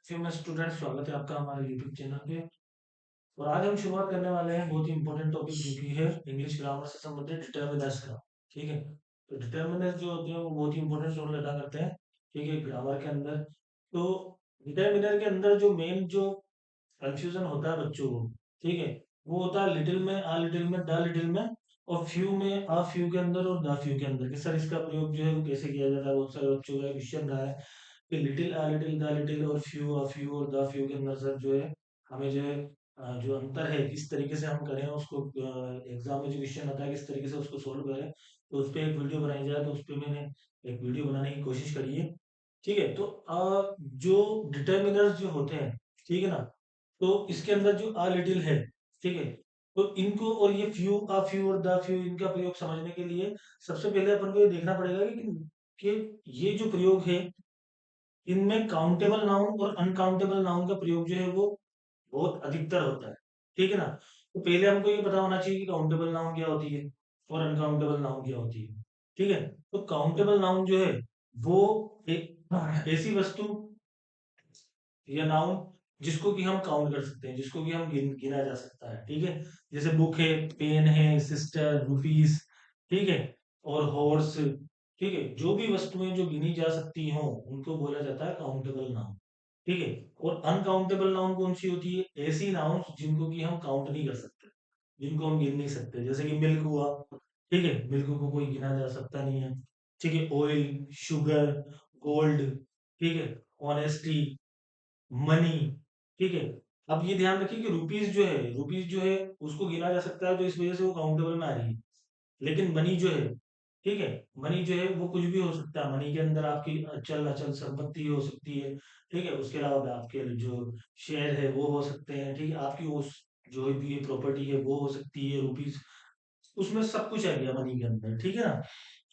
Famous student, स्वागत है आपका हमारे यूट्यूब चैनल पे। और आज हम शुरुआत करने वाले हैं बहुत ही इंपॉर्टेंट टॉपिक जो कि है इंग्लिश ग्रामर से संबंधित डिटर्मिनर्स का। ठीक है। तो डिटर्मिनर्स जो होते हैं वो बहुत ही इंपॉर्टेंट रोल अदा करते हैं। ठीक है, ग्रामर के अंदर। तो डिटर्मिनर के अंदर जो मेन जो कंफ्यूजन होता है बच्चों को, ठीक है, वो होता है लिटिल में, आ लिटिल में, द लिटिल में, और फ्यू में, आ फ्यू के अंदर और द फ्यू के अंदर कि सर इसका प्रयोग जो है वो कैसे किया जाता है। बहुत सारे बच्चों का क्वेश्चन रहा है कि little, uh little, the little और फ्यू, आ फ्यू और द फ्यू के अंदर सर जो है हमें जो है जो अंतर है किस तरीके से हम करें उसको, एग्जाम में जो क्वेश्चन आता है किस तरीके से उसको सोल्व करें। तो उस पर एक वीडियो बनाई जाए, तो उस पर मैंने एक वीडियो बनाने की कोशिश करी है। ठीक है। तो जो डिटर्मिनर्स जो होते हैं, ठीक है ना, तो इसके अंदर जो आ लिटिल है, ठीक है, तो इनको और ये फ्यू, आ फ्यू और द फ्यू, इनका प्रयोग समझने के लिए सबसे पहले अपन को ये देखना पड़ेगा कि ये जो प्रयोग है इनमें काउंटेबल नाउन और अनकाउंटेबल नाउन का प्रयोग जो है वो बहुत अधिकतर होता है। ठीक है ना। तो पहले हमको ये पता होना चाहिए कि काउंटेबल नाउन क्या होती है और अनकाउंटेबल नाउन क्या होती है। ठीक है। तो काउंटेबल नाउन जो है वो एक ऐसी वस्तु या नाउन जिसको कि हम काउंट कर सकते हैं, जिसको कि हम गिना जा सकता है। ठीक है। जैसे बुक है, पेन है, सिस्टर, रुपीस, ठीक है, और हॉर्स। ठीक है, जो भी वस्तुएं जो गिनी जा सकती हों उनको बोला जाता है काउंटेबल नाउन। ठीक है। और अनकाउंटेबल नाउन कौन सी होती है? ऐसी नाउन जिनको कि हम काउंट नहीं कर सकते, जिनको हम गिन नहीं सकते। जैसे कि मिल्क हुआ, ठीक है, मिल्क को कोई गिना जा सकता नहीं है। ठीक है। ऑयल, शुगर, गोल्ड, ठीक है, ऑनेस्टी, मनी, ठीक है। अब ये ध्यान रखिए कि रुपीज जो है उसको गिना जा सकता है, तो इस वजह से वो काउंटेबल में आ रही है। लेकिन मनी जो है, ठीक है, मनी जो है वो कुछ भी हो सकता है। मनी के अंदर आपकी अचल अचल संपत्ति हो सकती है। ठीक है। उसके अलावा आपके जो शेयर है वो हो सकते हैं। ठीक है। आपकी उस जो भी प्रॉपर्टी है वो हो सकती है रुपीज। उसमें सब कुछ आ गया मनी के अंदर। ठीक है ना।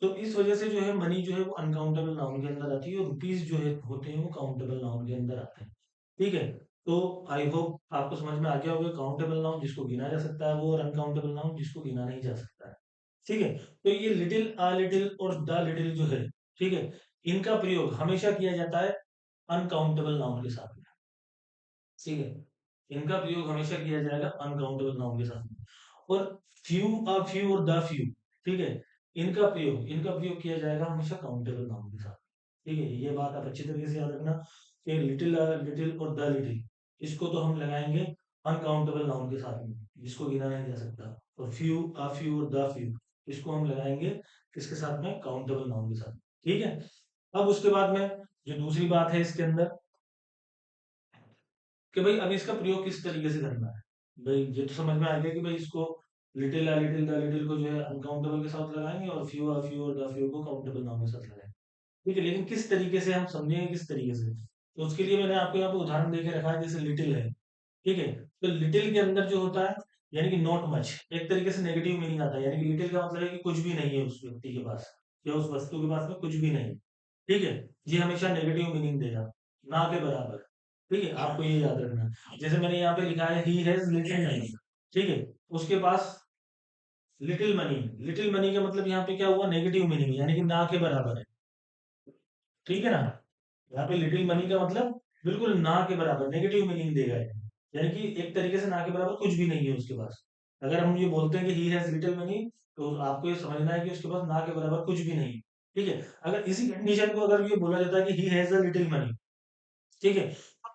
तो इस वजह से जो है मनी जो है वो अनकाउंटेबल नाउन के अंदर आती है, और रुपीज जो है होते हैं वो काउंटेबल नाउन के अंदर आते हैं। ठीक है। तो आई होप आपको समझ में आ गया होगा काउंटेबल नाउन जिसको गिना जा सकता है वो, और अनकाउंटेबल नाउन जिसको गिना नहीं जा सकता है। ठीक है। तो ये लिटिल, आ लिटिल और द लिटिल जो है, ठीक है, इनका प्रयोग हमेशा किया जाता है अनकाउंटेबल नाउन के साथ में। ठीक है। इनका प्रयोग हमेशा किया जाएगा अनकाउंटेबल नाउन के साथ में। और फ्यू, अ फ्यू और द फ्यू, ठीक है, इनका प्रयोग किया जाएगा हमेशा काउंटेबल नाउन के साथ। ठीक है। ये बात आप अच्छी तरीके से याद रखना कि लिटिल, लिटिल और द लिटिल, इसको तो हम लगाएंगे अनकाउंटेबल नाउन के साथ में जिसको गिना नहीं जा सकता। और फ्यू, अ फ्यू और द फ्यू, इसको हम लगाएंगे किसके साथ में? काउंटेबल नाउन के साथ। ठीक है। अब उसके बाद में जो दूसरी बात है इसके अंदर कि भाई अब इसका प्रयोग किस तरीके से करना है। भाई ये तो समझ में आ गया कि भाई इसको little, uh little, the little को जो है अनकाउंटेबल के साथ लगाएंगे, और फ्यू, आ फ्यू और द फ्यू को काउंटेबल नाउन के साथ लगाएंगे। ठीक है। लेकिन किस तरीके से हम समझेंगे, किस तरीके से? तो उसके लिए मैंने आपको यहाँ पे उदाहरण देके रखा है। जैसे लिटिल है, ठीक है, तो लिटिल के अंदर जो होता है यानी कि नॉट मच, एक तरीके से नेगेटिव मीनिंग आता है। यानी कि लिटिल का मतलब है कि कुछ भी नहीं है उस व्यक्ति के पास या उस वस्तु के पास में कुछ भी नहीं। ठीक है। ये हमेशा नेगेटिव मीनिंग देगा, ना के बराबर। ठीक है, आपको ये याद रखना है। जैसे मैंने यहाँ पे लिखा है ही हैज लिटिल मनी, ठीक है, उसके पास लिटिल मनी। लिटिल मनी का मतलब यहाँ पे क्या हुआ? नेगेटिव मीनिंग, यानी कि ना के बराबर है। ठीक है ना। यहाँ पे लिटिल मनी का मतलब बिल्कुल ना के बराबर, नेगेटिव मीनिंग देगा ये। यानी कि एक तरीके से ना के बराबर कुछ भी नहीं है उसके पास। अगर हम ये बोलते हैं कि ही हैज लिटिल मनी, तो आपको ये समझना है कि उसके पास ना के बराबर कुछ भी नहीं है। ठीक है। अगर इसी कंडीशन को अगर ये बोला जाता है कि he has a little money, ठीक है,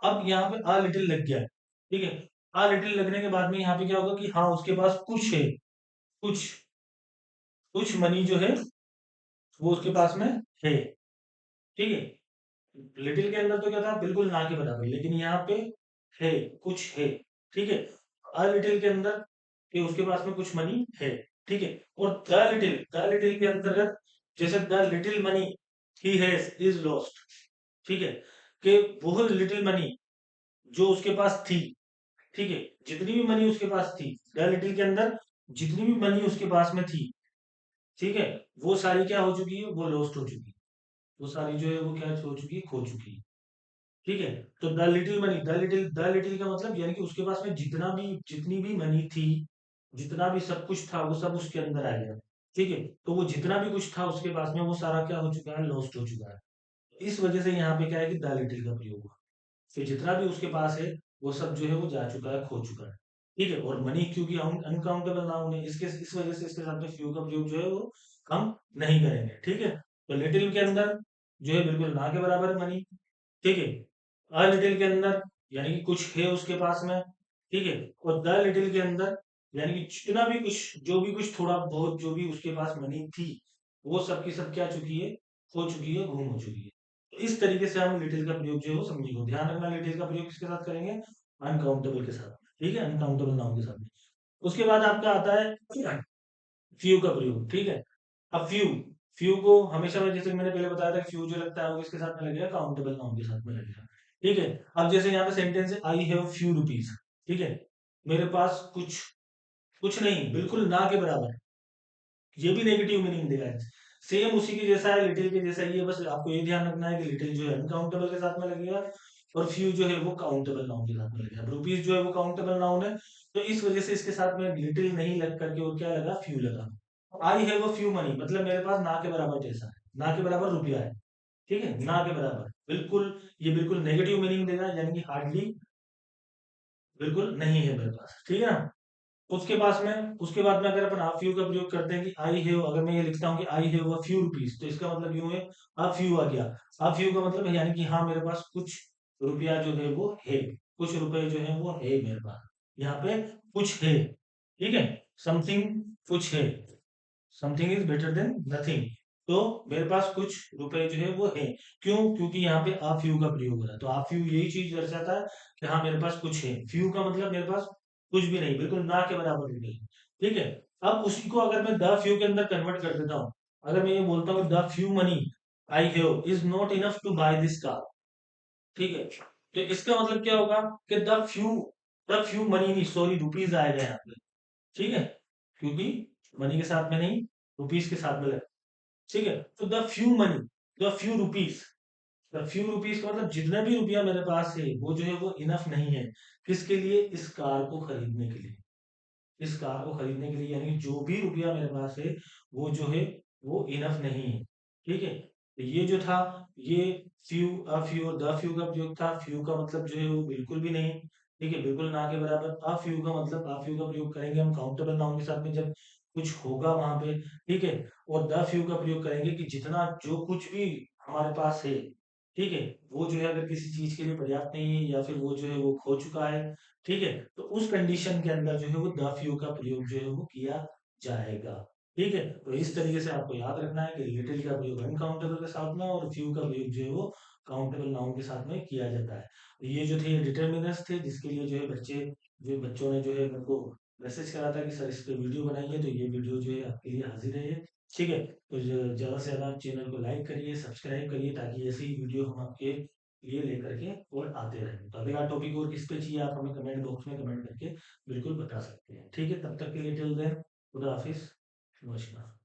अब यहाँ पे आ लिटिल लग गया है। ठीक है। आ लिटिल लगने के बाद में यहाँ पे क्या होगा कि हाँ उसके पास कुछ है, कुछ कुछ मनी जो है वो उसके पास में है। ठीक है। लिटिल के अंदर तो क्या था? बिल्कुल ना के बराबर, लेकिन यहाँ पे है, कुछ है। ठीक है। अ लिटिल के अंदर कि उसके पास में कुछ मनी है। ठीक है। और द लिटिल के अंतर्गत जैसे the little money he has is lost, ठीक है, कि वो लिटिल मनी जो उसके पास थी, ठीक है, जितनी भी मनी उसके पास थी, द लिटिल के अंदर जितनी भी मनी उसके पास में थी, ठीक है, वो सारी क्या हो चुकी है? वो लॉस्ट हो चुकी है। वो सारी जो है वो क्या हो चुकी है? खो चुकी है। ठीक है। तो the little money, the little का मतलब यानी कि उसके पास में जितनी भी मनी थी, जितना भी सब कुछ था, वो सब उसके अंदर आ गया। ठीक है। तो वो जितना भी कुछ था उसके पास में वो सारा क्या हो चुका है? लॉस्ट हो चुका है। इस वजह से यहाँ पे क्या है कि द लिटिल का प्रयोग हुआ। फिर जितना भी उसके पास है वो सब जो है वो जा चुका है, खो चुका है। ठीक है, और मनी क्योंकि अनकाउंटेबल नाउन है, इसके इस वजह से इसके साथ में फ्यू का प्रयोग जो है वो हम नहीं करेंगे। ठीक है, तो लिटिल के अंदर जो है बिल्कुल ना के बराबर है मनी। ठीक है, अ लिटिल के अंदर यानी कि कुछ है उसके पास में। ठीक है, और द लिटिल के अंदर यानी कि जितना भी कुछ, जो भी कुछ थोड़ा बहुत जो भी उसके पास मनी थी, वो सब की सब क्या चुकी है, खो चुकी है, गुम हो चुकी है। तो इस तरीके से हम लिटिल का प्रयोग जो है वो समझेंगे। ध्यान रखना, लिटिल का प्रयोग किसके साथ करेंगे, अनकाउंटेबल के साथ। ठीक है, अनकाउंटेबल नाउन के साथ। उसके बाद आपका आता है फ्यू का प्रयोग। ठीक है, अब फ्यू, फ्यू को हमेशा मैं, जैसे मैंने पहले बताया था, फ्यू जो लगता है वो किसके साथ में लगेगा, काउंटेबल नाउन के साथ में लगेगा। ठीक है, अब जैसे यहाँ पे सेंटेंस है, आई हैव फ्यू रुपीज। ठीक है, मेरे पास कुछ, कुछ नहीं, बिल्कुल ना के बराबर। ये भी नेगेटिव मीनिंग देगा। सेम उसी के जैसा है, लिटिल के जैसा ही है, बस आपको ये ध्यान रखना है कि लिटिल जो है अनकाउंटेबल के साथ में लगेगा और फ्यू जो है वो काउंटेबल नाउन के साथ में लगेगा। रुपीज जो है वो काउंटेबल नाउन है, तो इस वजह से इसके साथ में लिटिल नहीं लग करके और क्या लगा, फ्यू लगा। I have a few money, मतलब मेरे पास ना के बराबर जैसा है, ना के बराबर रुपया है। ठीक है, ना के बराबर, बिल्कुल, ये बिल्कुल नेगेटिव मीनिंग देगा, यानी कि हार्डली, बिल्कुल नहीं है मेरे पास। ठीक है ना, उसके पास में, उसके बाद में अगर अपन आ फ्यू का प्रयोग करते हैं कि आई हैव, अगर मैं ये लिखता हूँ कि I have a few rupees, तो इसका मतलब यूं है, आ फ्यू आ गया। आ फ्यू का मतलब है यानी कि हाँ मेरे पास कुछ रुपया जो है वो है, कुछ रुपए जो है वो है मेरे पास। यहाँ पे कुछ है। ठीक है, समथिंग, कुछ है, something is better than nothing. तो मेरे पास कुछ रुपए जो है वो है। क्यों, क्योंकि यहाँ पे आ फ्यू का प्रयोग हो रहा है, तो आ फ्यू यही चीज दर्शाता है कि हाँ मेरे पास कुछ है। फ्यू का मतलब मेरे पास कुछ भी नहीं, बिल्कुल ना के बराबर भी नहीं। ठीक है, अब उसी को अगर मैं द फ्यू के अंदर कन्वर्ट कर देता हूँ, अगर मैं ये बोलता हूँ the few money I have is not enough to buy this car. ठीक है, तो इसका मतलब क्या होगा कि द फ्यू मनी नहीं, सॉरी रुपीज आएगा यहाँ पे। ठीक है, क्योंकि मनी के साथ में नहीं, रुपीज के साथ में लगा। ठीक है, तो the few money, the few rupees, the few rupees का मतलब जितना भी रुपया मेरे पास है वो जो है वो इनफ नहीं है, किसके लिए, इस कार को खरीदने के लिए। इस कार को खरीदने के लिए यानी कि जो भी रुपया मेरे पास है वो जो है वो इनफ नहीं है। ठीक है, तो ये जो था, ये फ्यू, अ फ्यू और द फ्यू का प्रयोग था। फ्यू का मतलब जो है वो बिल्कुल भी नहीं। ठीक है, बिल्कुल ना के बराबर। अ फ्यू का मतलब, अ फ्यू का प्रयोग करेंगे हम काउंटेबल नाउन के साथ में जब कुछ होगा वहां पे। ठीक है, और द फ्यू का प्रयोग करेंगे कि जितना, जो कुछ भी हमारे पास है, ठीक है, वो जो है अगर किसी चीज के लिए पर्याप्त नहीं है या फिर वो जो है वो खो चुका है। ठीक है, तो उस कंडीशन के अंदर जो है वो द फ्यू का प्रयोग जो है वो किया जाएगा। ठीक है, तो इस तरीके से आपको याद रखना है कि लिटिल का प्रयोग अनकाउंटेबल के साथ में और फ्यू का प्रयोग जो है वो काउंटेबल नाउन के साथ में किया जाता है। तो ये जो थे डिटर्मिनर्स थे, जिसके लिए जो है बच्चों ने जो है मेरे को मैसेज करा था कि सर इस पे वीडियो बनाइए, तो ये वीडियो जो है आपके लिए हाजिर है ये। ठीक है, तो ज्यादा से ज्यादा आप चैनल को लाइक करिए, सब्सक्राइब करिए, ताकि ऐसे ही वीडियो हम आपके लिए लेकर के और आते रहें। तो अगला टॉपिक और किस पे चाहिए, आप हमें कमेंट बॉक्स में कमेंट करके बिल्कुल बता सकते हैं। ठीक है, तब तक के लिए टिल देन, खुदा हाफिज, नमस्कार।